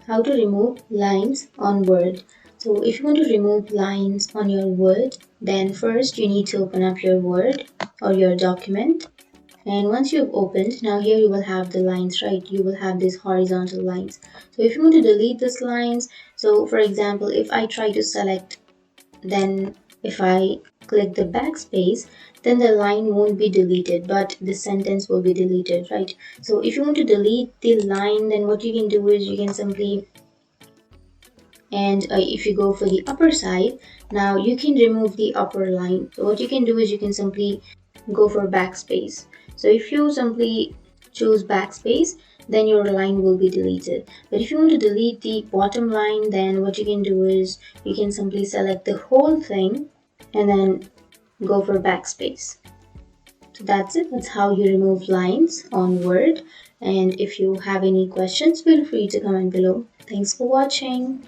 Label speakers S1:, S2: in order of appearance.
S1: how to remove lines on Word. So if you want to remove lines on your Word, then first you need to open up your Word or your document. And once you've opened, now here you will have the lines, right? You will have these horizontal lines. So if you want to delete these lines, so for example, if I try to select, then if I click the backspace, then the line won't be deleted, but the sentence will be deleted, right? So if you want to delete the line, then what you can do is you can simply, and if you go for the upper side, now you can remove the upper line. So what you can do is you can simply go for backspace. So if you simply choose backspace, then your line will be deleted. But if you want to delete the bottom line, then what you can do is you can simply select the whole thing and then go for backspace. So that's it. That's how you remove lines on Word. And if you have any questions, feel free to comment below. Thanks for watching.